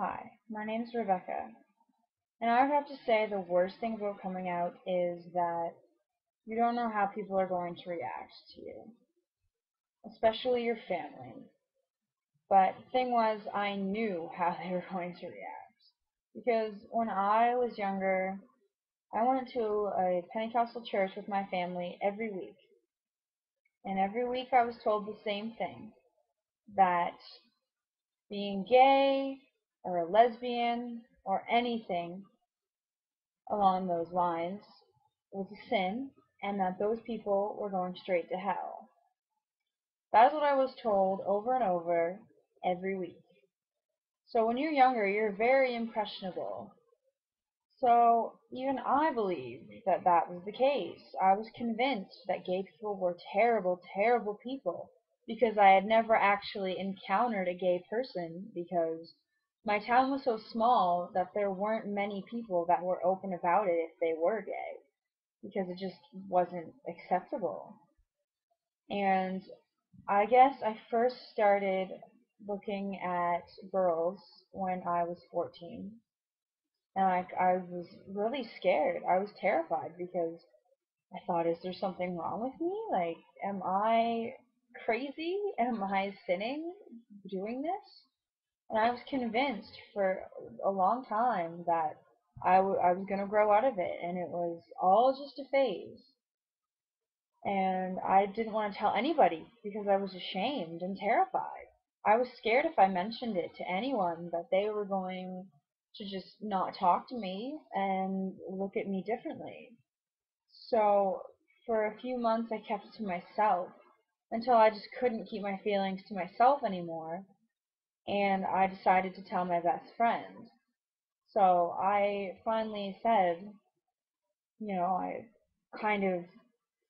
Hi, my name's Rebecca, and I would have to say the worst thing about coming out is that you don't know how people are going to react to you, especially your family. But the thing was, I knew how they were going to react because when I was younger, I went to a Pentecostal church with my family every week, and every week I was told the same thing, that being gay or a lesbian or anything along those lines was a sin, and that those people were going straight to hell. That is what I was told over and over every week. So when you're younger, you're very impressionable. So even I believed that that was the case. I was convinced that gay people were terrible, terrible people because I had never actually encountered a gay person because my town was so small that there weren't many people that were open about it if they were gay, because it just wasn't acceptable. And I guess I first started looking at girls when I was 14. And I was really scared. I was terrified because I thought, is there something wrong with me? Like, am I crazy? Am I sinning doing this? And I was convinced for a long time that I was going to grow out of it, and it was all just a phase. And I didn't want to tell anybody because I was ashamed and terrified. I was scared if I mentioned it to anyone that they were going to just not talk to me and look at me differently. So for a few months I kept it to myself until I just couldn't keep my feelings to myself anymore, and I decided to tell my best friend. So I finally said, I kind of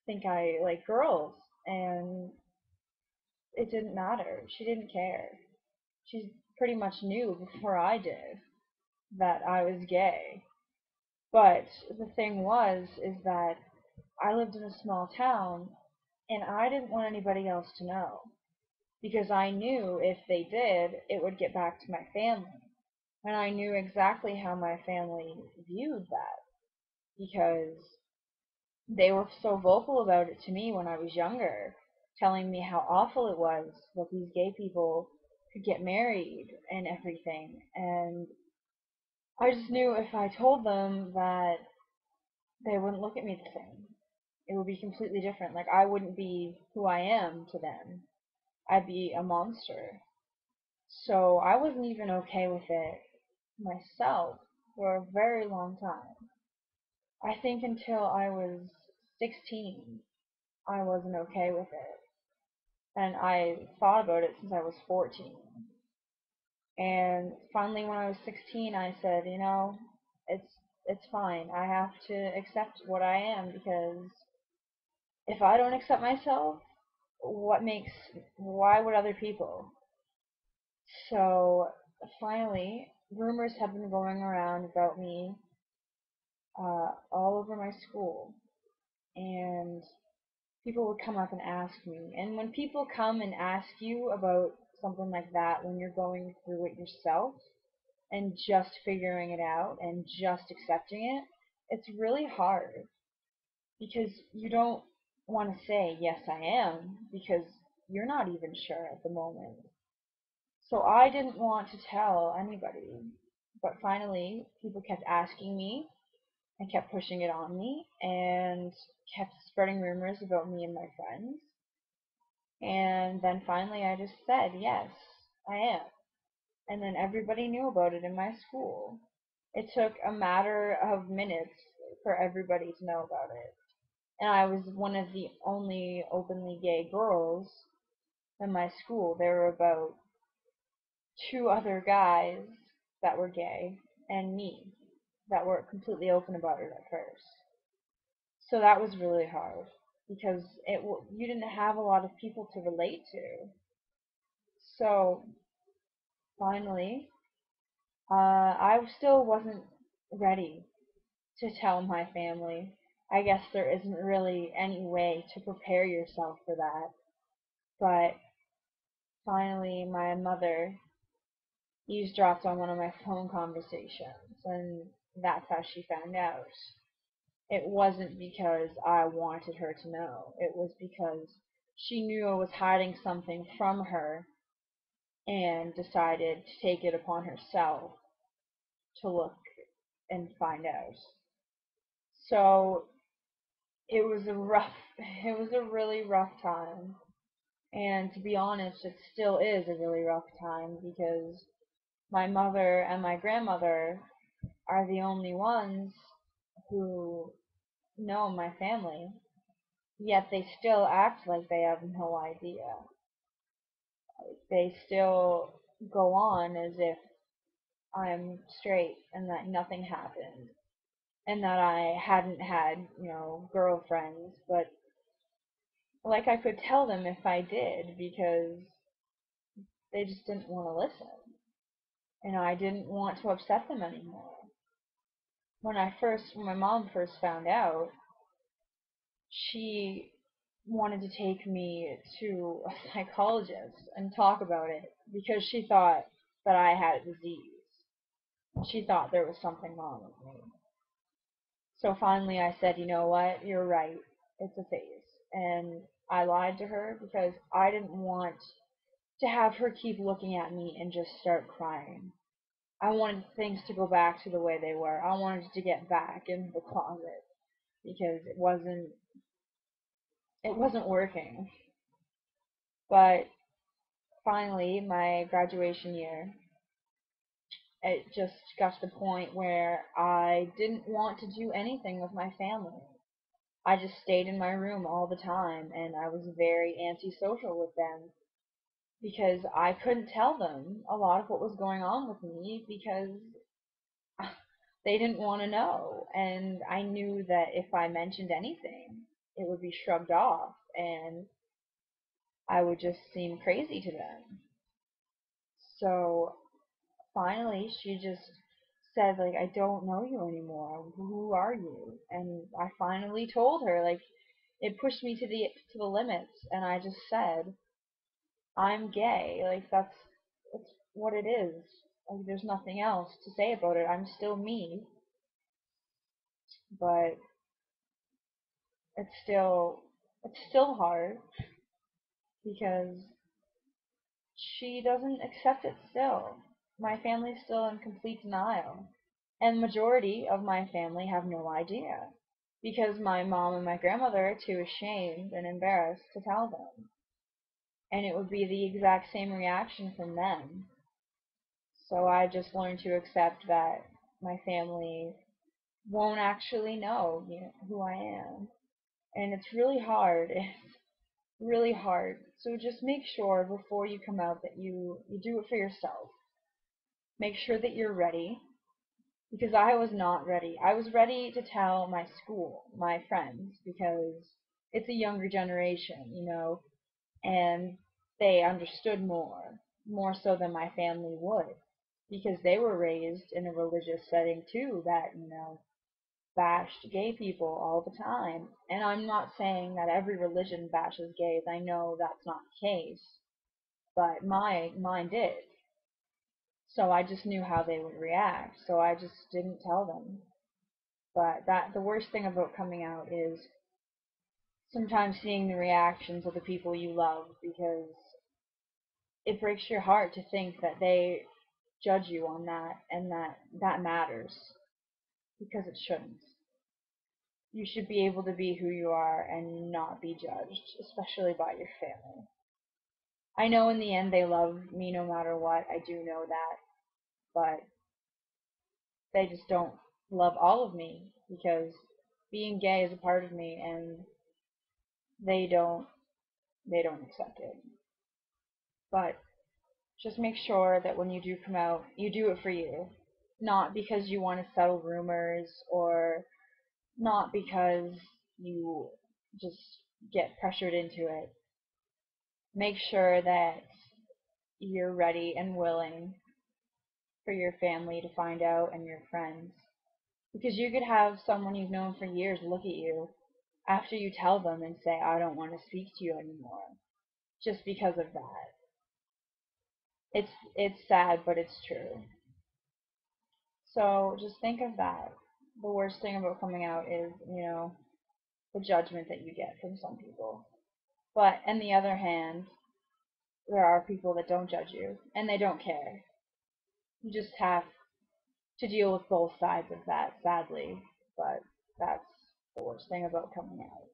think I like girls, and it didn't matter. She didn't care. She pretty much knew before I did that I was gay. But the thing was, is that I lived in a small town, and I didn't want anybody else to know because I knew if they did, it would get back to my family. And I knew exactly how my family viewed that because they were so vocal about it to me when I was younger, telling me how awful it was that these gay people could get married and everything. And I just knew if I told them that they wouldn't look at me the same. It would be completely different. Like, I wouldn't be who I am to them. I'd be a monster. So I wasn't even okay with it myself for a very long time. I think until I was 16, I wasn't okay with it. And I thought about it since I was 14. And finally, when I was 16, I said, it's it's fine. I have to accept what I am because if I don't accept myself, why would other people? So finally, rumors have been going around about me all over my school, and people would come up and ask me. And when people come and ask you about something like that, when you're going through it yourself and just figuring it out and just accepting it, it's really hard because you don't want to say, yes, I am, because you're not even sure at the moment. So I didn't want to tell anybody. But finally, people kept asking me and kept pushing it on me and kept spreading rumors about me and my friends. And then finally I just said, yes, I am. And then everybody knew about it in my school. It took a matter of minutes for everybody to know about it. And I was one of the only openly gay girls in my school. There were about two other guys that were gay and me that were completely open about it at first. So that was really hard because you didn't have a lot of people to relate to. So finally, I still wasn't ready to tell my family. I guess there isn't really any way to prepare yourself for that. But finally, my mother, eavesdropped on one of my phone conversations, and that's how she found out. It wasn't because I wanted her to know. It was because she knew I was hiding something from her and decided to take it upon herself to look and find out. So it was a really rough time. And to be honest, it still is a really rough time because my mother and my grandmother are the only ones who know my family, yet they still act like they have no idea. They still go on as if I'm straight and that nothing happened and that I hadn't had, girlfriends, but like I could tell them if I did because they just didn't want to listen. And I didn't want to upset them anymore. When my mom first found out, she wanted to take me to a psychologist and talk about it because she thought that I had a disease. She thought there was something wrong with me. So finally I said, you know what, you're right, it's a phase. And I lied to her because I didn't want to have her keep looking at me and just start crying. I wanted things to go back to the way they were. I wanted to get back into the closet because it wasn't working. But finally, my graduation year, it just got to the point where I didn't want to do anything with my family. I just stayed in my room all the time, and I was very antisocial with them because I couldn't tell them a lot of what was going on with me because they didn't want to know. And I knew that if I mentioned anything, it would be shrugged off, and I would just seem crazy to them. So finally, she just said, like, I don't know you anymore. Who are you? And I finally told her, like, it pushed me to the limits, and I just said, I'm gay. Like, that's what it is. Like, there's nothing else to say about it. I'm still me, but it's still it's still hard because she doesn't accept it still. My family's still in complete denial. And the majority of my family have no idea because my mom and my grandmother are too ashamed and embarrassed to tell them. And it would be the exact same reaction from them. So I just learned to accept that my family won't actually know, who I am. And it's really hard. It's really hard. So just make sure before you come out that you do it for yourself. Make sure that you're ready because I was not ready. I was ready to tell my school, my friends, because it's a younger generation, and they understood more so than my family would, because they were raised in a religious setting too that, bashed gay people all the time. And I'm not saying that every religion bashes gays. I know that's not the case, but mine did. So I just knew how they would react, so I just didn't tell them. But that the worst thing about coming out is sometimes seeing the reactions of the people you love because it breaks your heart to think that they judge you on that and that matters because it shouldn't. You should be able to be who you are and not be judged, especially by your family. I know in the end they love me no matter what. I do know that, but they just don't love all of me because being gay is a part of me and they don't they don't accept it. But just make sure that when you do come out, you do it for you. Not because you want to settle rumors or not because you just get pressured into it. Make sure that you're ready and willing for your family to find out and your friends. Because you could have someone you've known for years look at you after you tell them and say, I don't want to speak to you anymore, just because of that. It's sad, but it's true. So just think of that. The worst thing about coming out is, the judgment that you get from some people. But on the other hand, there are people that don't judge you and they don't care. You just have to deal with both sides of that, sadly. But that's the worst thing about coming out.